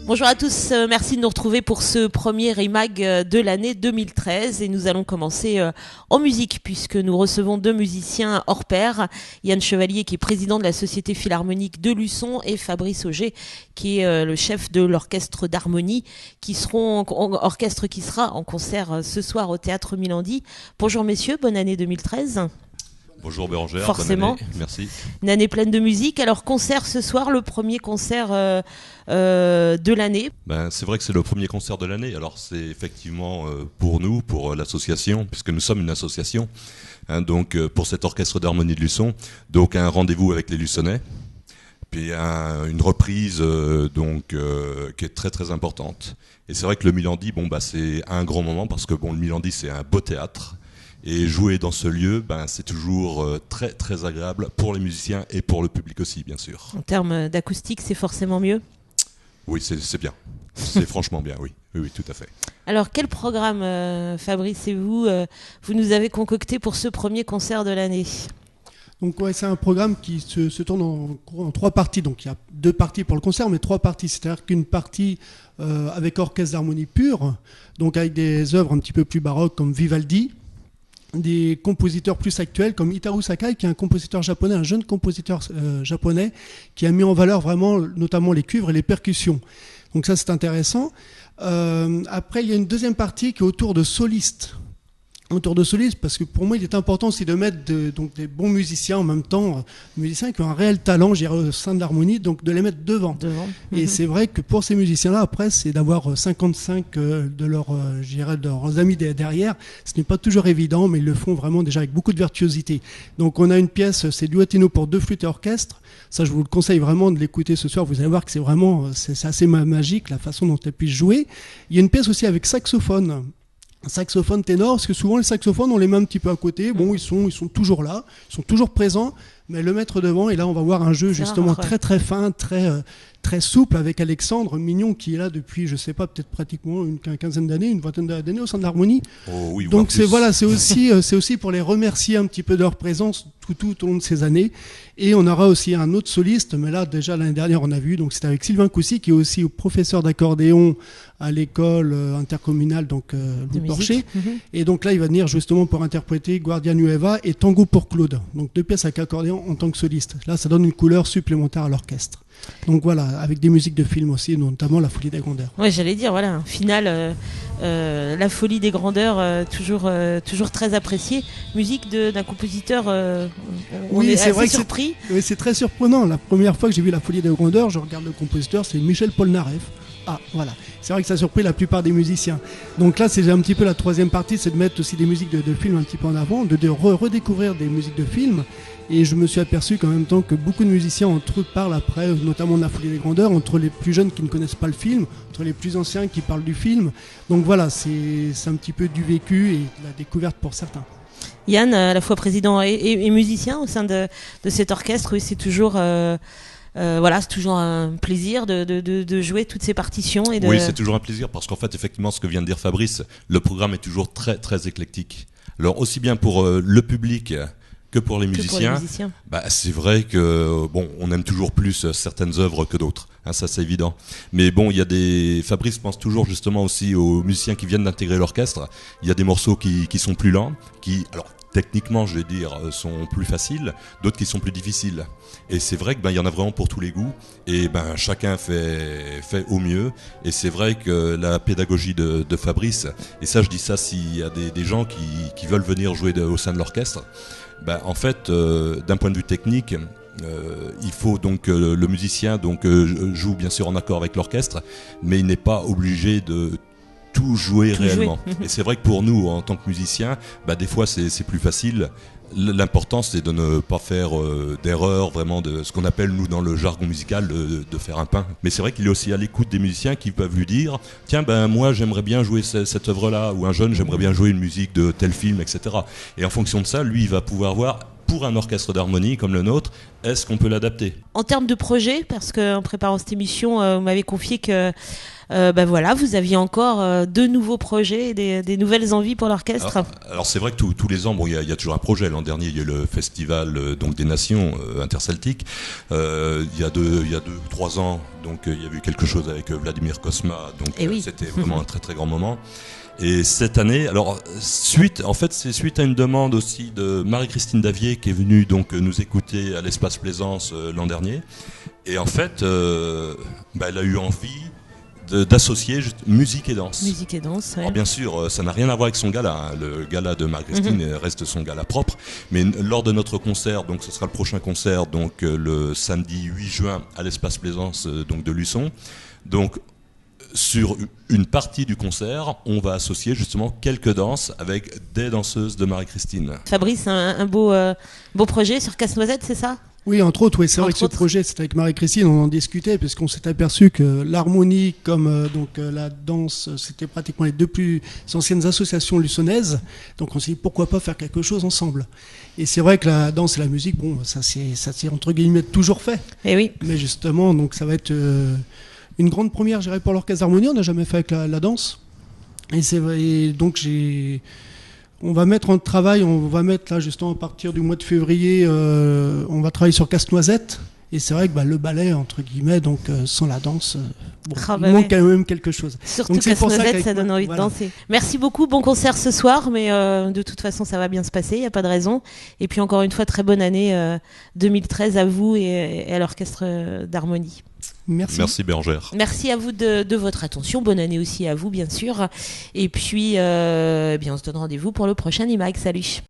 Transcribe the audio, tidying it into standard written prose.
Bonjour à tous, merci de nous retrouver pour ce premier Remag de l'année 2013 et nous allons commencer en musique puisque nous recevons deux musiciens hors pair, Yann Chevalier qui est président de la Société Philharmonique de Luçon et Fabrice Auger qui est le chef de l'orchestre d'harmonie orchestre qui sera en concert ce soir au Théâtre Milandi. Bonjour messieurs, bonne année 2013. Bonjour Bérangère, forcément. Bonne année. Merci. Une année pleine de musique. Alors concert ce soir, le premier concert de l'année. C'est vrai que c'est le premier concert de l'année. Alors c'est effectivement pour nous, pour l'association, puisque nous sommes une association, donc pour cet orchestre d'harmonie de Luçon, donc un rendez-vous avec les Luçonnais, puis une reprise qui est très très importante. Et c'est vrai que le Milandi, c'est un grand moment parce que le Milandi c'est un beau théâtre. Et jouer dans ce lieu, c'est toujours très très agréable pour les musiciens et pour le public aussi, bien sûr. En termes d'acoustique, c'est forcément mieux ? Oui, c'est bien. C'est franchement bien, oui. Oui, tout à fait. Alors, quel programme, Fabrice et vous nous avez concocté pour ce premier concert de l'année ? Donc c'est un programme qui se tourne en trois parties. Donc il y a deux parties pour le concert, mais trois parties. C'est-à-dire qu'une partie avec orchestre d'harmonie pure, donc avec des œuvres un petit peu plus baroques comme Vivaldi, des compositeurs plus actuels comme Hitaru Sakai, qui est un compositeur japonais, un jeune compositeur japonais, qui a mis en valeur vraiment notamment les cuivres et les percussions. Donc ça c'est intéressant. Après il y a une deuxième partie qui est autour de solistes. Parce que pour moi il est important aussi de mettre des bons musiciens en même temps, musiciens qui ont un réel talent, je dirais, au sein de l'harmonie, donc de les mettre devant. Et c'est vrai que pour ces musiciens-là, après, c'est d'avoir 55 de leurs amis derrière. Ce n'est pas toujours évident, mais ils le font vraiment déjà avec beaucoup de virtuosité. Donc on a une pièce, c'est Duettino pour deux flûtes et orchestre. Ça, je vous le conseille vraiment de l'écouter ce soir. Vous allez voir que c'est assez magique la façon dont elle puisse jouer. Il y a une pièce aussi avec saxophone. Un saxophone ténor, parce que souvent les saxophones on les met un petit peu à côté, ils sont toujours là, ils sont toujours présents, mais le mettre devant, et là on va voir un jeu justement très très fin, très souple avec Alexandre Mignon qui est là depuis, je sais pas, peut-être pratiquement une quinzaine d'années, une vingtaine d'années au sein de l'harmonie. Oh oui, donc c'est aussi pour les remercier un petit peu de leur présence tout au long de ces années. Et on aura aussi un autre soliste, mais là déjà l'année dernière on a vu, donc c'était avec Sylvain Coussy qui est aussi professeur d'accordéon à l'école intercommunale Louis Porcher. Et donc là il va venir justement pour interpréter Guardia Nueva et Tango pour Claude. Donc deux pièces avec accordéon en tant que soliste. Là ça donne une couleur supplémentaire à l'orchestre. Donc voilà, avec des musiques de films aussi, notamment La Folie des Grandeurs. Ouais, j'allais dire, voilà, un final, La Folie des Grandeurs, toujours très apprécié. Musique d'un compositeur, on est assez surpris. Oui, c'est très surprenant. La première fois que j'ai vu La Folie des Grandeurs, je regarde le compositeur, c'est Michel Polnareff. Ah, voilà. C'est vrai que ça a surpris la plupart des musiciens. Donc là, c'est un petit peu la troisième partie, c'est de mettre aussi des musiques de films un petit peu en avant, de redécouvrir des musiques de films. Et je me suis aperçu qu'en même temps que beaucoup de musiciens entre eux parlent après, notamment de La Folie des Grandeurs, entre les plus jeunes qui ne connaissent pas le film, entre les plus anciens qui parlent du film. Donc voilà, c'est un petit peu du vécu et de la découverte pour certains. Yann, à la fois président et musicien au sein de cet orchestre, oui, c'est toujours... c'est toujours un plaisir de jouer toutes ces partitions. Oui, c'est toujours un plaisir parce qu'en fait, effectivement, ce que vient de dire Fabrice, le programme est toujours très, très éclectique. Alors, aussi bien pour le public que pour les musiciens. C'est vrai que on aime toujours plus certaines œuvres que d'autres, ça c'est évident. Mais Fabrice pense toujours justement aussi aux musiciens qui viennent d'intégrer l'orchestre. Il y a des morceaux qui sont plus lents, techniquement, je vais dire, sont plus faciles, d'autres qui sont plus difficiles. Et c'est vrai qu'il y en a vraiment pour tous les goûts. Et chacun fait au mieux. Et c'est vrai que la pédagogie de Fabrice, et ça je dis ça s'il y a des gens qui veulent venir jouer au sein de l'orchestre, en fait, d'un point de vue technique, il faut donc que le musicien joue bien sûr en accord avec l'orchestre, mais il n'est pas obligé de tout jouer réellement. Et c'est vrai que pour nous, en tant que musiciens, des fois c'est plus facile. L'important c'est de ne pas faire d'erreur, vraiment de ce qu'on appelle nous dans le jargon musical de faire un pain. Mais c'est vrai qu'il est aussi à l'écoute des musiciens qui peuvent lui dire tiens moi j'aimerais bien jouer cette œuvre là, ou un jeune j'aimerais bien jouer une musique de tel film, etc. Et en fonction de ça, lui il va pouvoir voir pour un orchestre d'harmonie comme le nôtre, est-ce qu'on peut l'adapter ? En termes de projet, parce qu'en préparant cette émission, vous m'avez confié que voilà, vous aviez encore de nouveaux projets, des nouvelles envies pour l'orchestre. Alors c'est vrai que tous les ans, il y a toujours un projet. L'an dernier, il y a eu le festival donc des nations interceltiques. Il y a 2-3 ans, donc il y a eu quelque chose avec Vladimir Kosma. Donc c'était vraiment un très très grand moment. Et cette année, alors c'est suite à une demande aussi de Marie-Christine Davier qui est venue donc nous écouter à l'Espace Plaisance l'an dernier. Et en fait, elle a eu envie d'associer musique et danse. Musique et danse, ouais. Alors bien sûr, ça n'a rien à voir avec son gala. Le gala de Marie-Christine reste son gala propre. Mais lors de notre concert, donc ce sera le prochain concert, donc le samedi 8 juin à l'Espace Plaisance donc de Luçon. Donc sur une partie du concert, on va associer justement quelques danses avec des danseuses de Marie-Christine. Fabrice, un beau projet sur Casse-Noisette, c'est ça ? Oui, entre autres, oui, c'est vrai que ce projet, c'était avec Marie-Christine, on en discutait, parce qu'on s'est aperçu que l'harmonie, comme la danse, c'était pratiquement les deux plus anciennes associations luçonnaises. Donc on s'est dit, pourquoi pas faire quelque chose ensemble. Et c'est vrai que la danse et la musique, ça c'est entre guillemets toujours fait. Et oui. Mais justement, donc ça va être une grande première, je dirais, pour l'Orchestre d'Harmonie. On n'a jamais fait avec la danse. Et donc on va mettre en travail, là justement à partir du mois de février, on va travailler sur Casse-Noisette. Et c'est vrai que le ballet, entre guillemets, donc sans la danse, il manque quand même quelque chose. Surtout Casse-Noisette, ça donne envie de danser. Merci beaucoup, bon concert ce soir, mais de toute façon ça va bien se passer, il n'y a pas de raison. Et puis encore une fois, très bonne année 2013 à vous et à l'Orchestre d'Harmonie. Merci Bérangère. Merci à vous de votre attention, bonne année aussi à vous bien sûr. Et puis on se donne rendez-vous pour le prochain IMAG, salut.